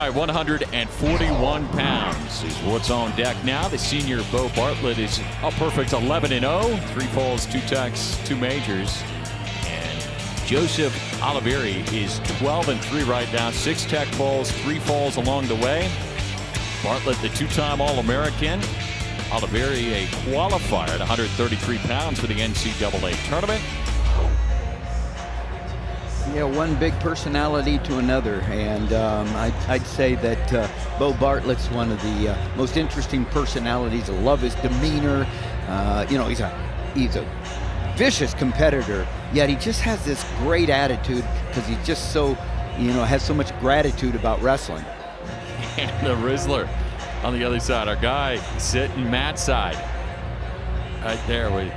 141 pounds is what's on deck now. The senior Beau Bartlett is a perfect 11-0. 3 falls, 2 techs, 2 majors. And Joseph Olivieri is 12-3 right now. 6 tech falls, 3 falls along the way. Bartlett, the 2-time All-American. Olivieri, a qualifier at 133 pounds for the NCAA tournament. Yeah, one big personality to another, and I'd say that Beau Bartlett's one of the most interesting personalities. I love his demeanor. You know, he's a vicious competitor, yet he just has this great attitude because he's just so, you know, has so much gratitude about wrestling. And the Rizzler on the other side, our guy sitting mat side, right there with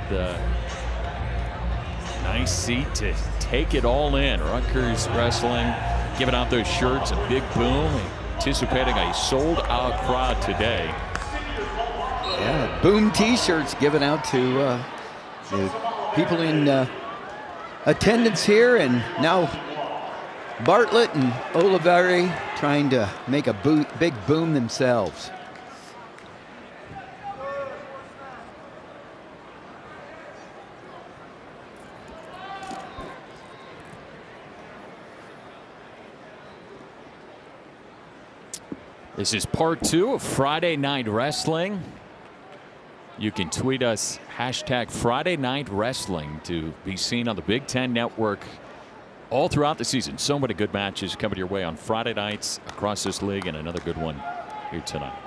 nice seat to take it all in. Rutgers wrestling, giving out those shirts, a big boom, anticipating a sold-out crowd today. Yeah, boom T-shirts given out to the people in attendance here, and now Bartlett and Olivieri trying to make a big boom themselves. This is part 2 of Friday Night Wrestling. You can tweet us hashtag Friday Night Wrestling to be seen on the Big Ten Network all throughout the season. So many good matches coming your way on Friday nights across this league, and another good one here tonight.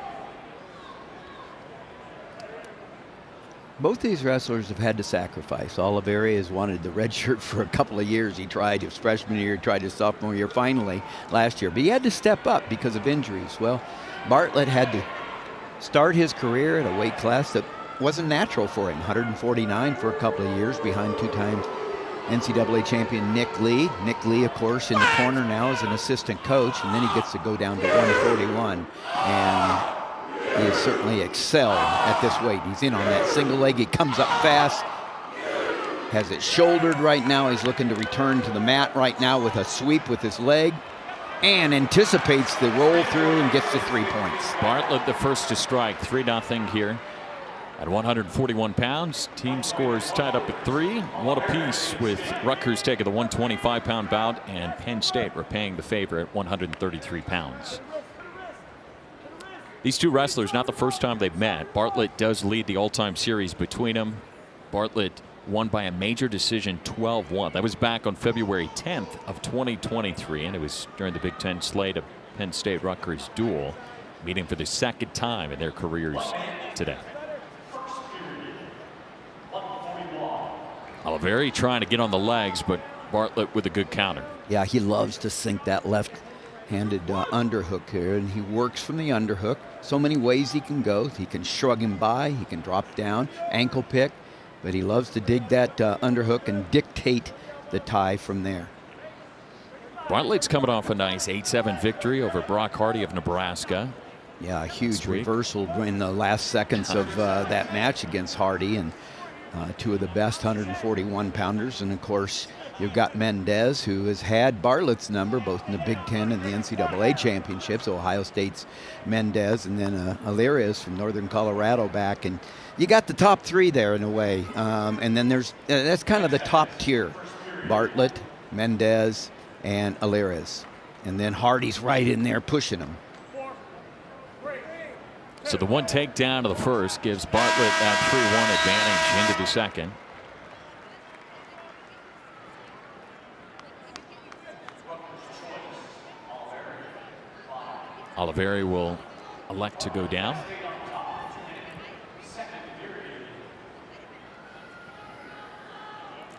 Both these wrestlers have had to sacrifice. Olivieri has wanted the red shirt for a couple of years. He tried his freshman year, tried his sophomore year, finally last year. But he had to step up because of injuries. Well, Bartlett had to start his career at a weight class that wasn't natural for him. 149 for a couple of years behind 2-time NCAA champion Nick Lee. Nick Lee, of course, in the corner now as an assistant coach, and then he gets to go down to 141. And he has certainly excelled at this weight. He's in on that single leg. He comes up fast, has it shouldered right now. He's looking to return to the mat right now with a sweep with his leg, and anticipates the roll through and gets to 3 points. Bartlett the first to strike, 3-0 here at 141 pounds. Team scores tied up at 3, 1 apiece, with Rutgers taking the 125-pound bout and Penn State repaying the favor at 133 pounds. These two wrestlers, not the first time they've met. Bartlett does lead the all-time series between them. Bartlett won by a major decision, 12-1. That was back on February 10th of 2023, and it was during the Big Ten slate of Penn State-Rutgers duel, meeting for the second time in their careers today. Olivieri trying to get on the legs, but Bartlett with a good counter. Yeah, he loves to sink that left-handed underhook here, and he works from the underhook. So many ways he can go. He can shrug him by, he can drop down, ankle pick, but he loves to dig that underhook and dictate the tie from there. Bartlett's coming off a nice 8-7 victory over Brock Hardy of Nebraska. Yeah, a huge reversal in the last seconds of that match against Hardy, and 2 of the best 141-pounders. And of course, you've got Mendez, who has had Bartlett's number both in the Big Ten and the NCAA championships. Ohio State's Mendez, and then Illyrius from Northern Colorado back. And you got the top 3 there in a way. And then there's that's kind of the top tier: Bartlett, Mendez, and Illyrius. And then Hardy's right in there pushing him. So the one takedown of the first gives Bartlett that 3-1 advantage into the second. Olivieri will elect to go down.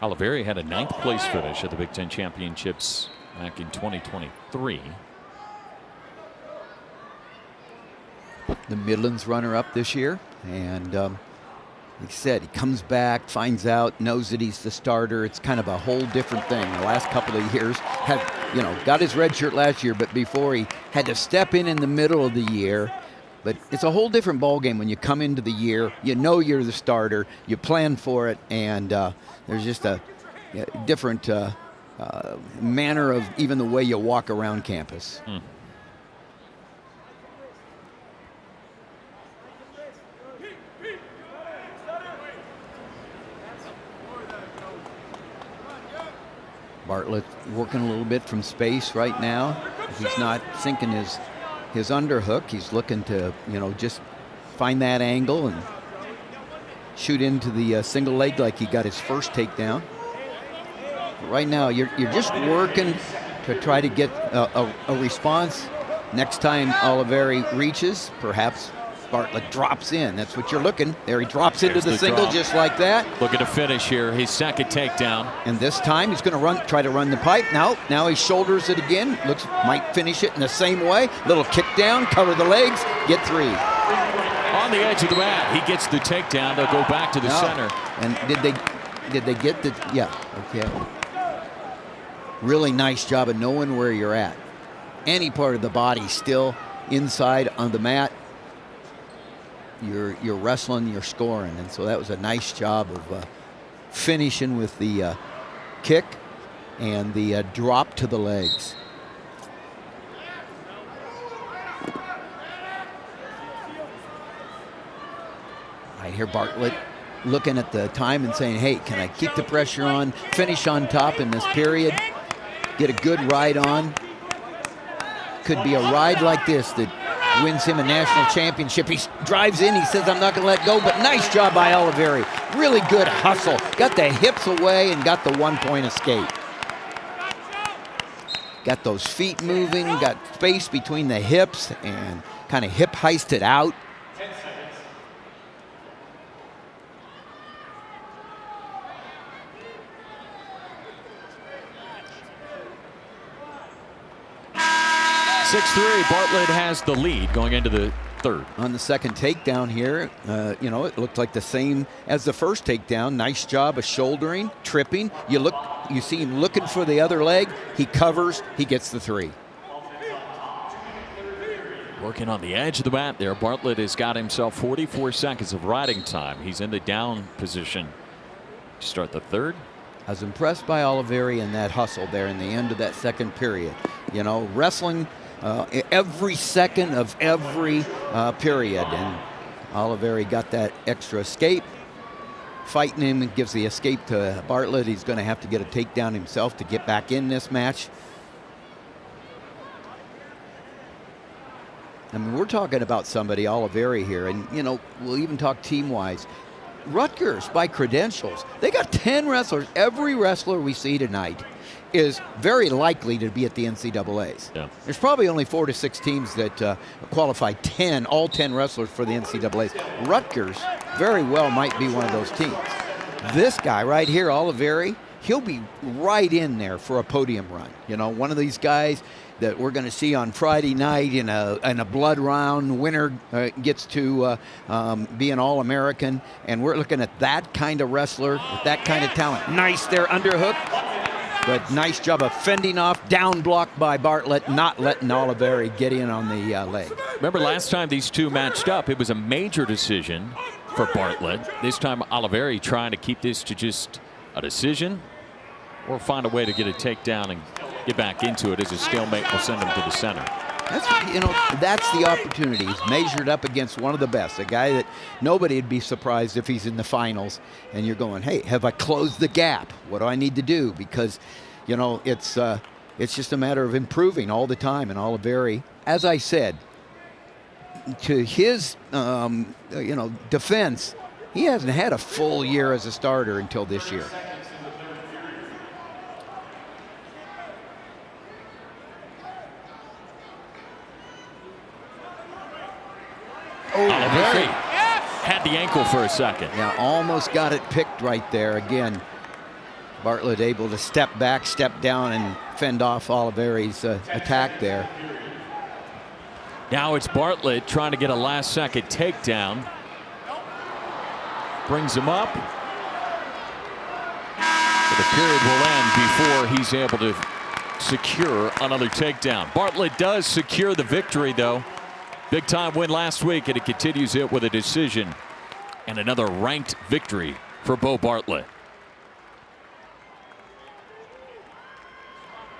Olivieri had a 9th place finish at the Big Ten Championships back in 2023. The Midlands runner-up this year, and like I said, he comes back, finds out, knows that he's the starter. It's kind of a whole different thing. The last couple of years, got his red shirt last year, but before he had to step in the middle of the year. But it's a whole different ballgame when you come into the year. You know you're the starter. You plan for it, and there's just a different manner of even the way you walk around campus. Bartlett working a little bit from space right now. He's not sinking his underhook. He's looking to, just find that angle and shoot into the single leg like he got his first takedown. Right now, you're just working to try to get a response. Next time Olivieri reaches, perhaps Bartlett drops in. That's what you're looking. There he drops into the single drop. Just like that. Look at the finish here. His second takedown. And this time he's going to try to run the pipe. Now he shoulders it again. Might finish it in the same way. Little kick down, cover the legs, get 3. On the edge of the mat, he gets the takedown. They'll go back to the center. And did they get the? Yeah. Okay. Really nice job of knowing where you're at. Any part of the body still inside on the mat. You're wrestling, you're scoring, and so that was a nice job of finishing with the kick and the drop to the legs. I hear Bartlett looking at the time and saying, hey, can I keep the pressure on, finish on top in this period, get a good ride on? Could be a ride like this that wins him a national championship. He drives in, he says, I'm not going to let go, but nice job by Olivieri. Really good hustle. Got the hips away and got the 1-point escape. Got those feet moving, got space between the hips and kind of hip heisted out. Bartlett has the lead going into the third. On the second takedown here, it looked like the same as the first takedown. Nice job of shouldering, tripping. You see him looking for the other leg. He covers, he gets the 3. Working on the edge of the mat there. Bartlett has got himself 44 seconds of riding time. He's in the down position to start the third. I was impressed by Olivieri and that hustle there in the end of that second period. Wrestling every second of every period, and Olivieri got that extra escape. Fighting him and gives the escape to Bartlett. He's going to have to get a takedown himself to get back in this match. I mean, we're talking about somebody, Olivieri here, and we'll even talk team-wise. Rutgers, by credentials, they got 10 wrestlers. Every wrestler we see tonight is very likely to be at the NCAAs. Yeah. There's probably only 4 to 6 teams that qualify all 10 wrestlers for the NCAAs. Rutgers very well might be one of those teams. This guy right here, Olivieri, he'll be right in there for a podium run. One of these guys that we're going to see on Friday night in a blood round. Winner gets to be an All-American, and we're looking at that kind of wrestler with that kind of talent. Nice there, underhook. But nice job of fending off, down block by Bartlett, not letting Olivieri get in on the leg. Remember last time these two matched up, it was a major decision for Bartlett. This time Olivieri trying to keep this to just a decision or find a way to get a takedown and get back into it as a stalemate will send him to the center. That's the opportunity. He's measured up against one of the best, a guy that nobody would be surprised if he's in the finals. And you're going, hey, have I closed the gap? What do I need to do? Because, it's just a matter of improving all the time. And Olivieri, as I said, to his, defense, he hasn't had a full year as a starter until this year. Olivieri had the ankle for a second. Yeah, almost got it picked right there. Again, Bartlett able to step back, step down, and fend off Olivieri's attack there. Now it's Bartlett trying to get a last-second takedown. Brings him up. But the period will end before he's able to secure another takedown. Bartlett does secure the victory, though. Big-time win last week, and it continues it with a decision and another ranked victory for Beau Bartlett.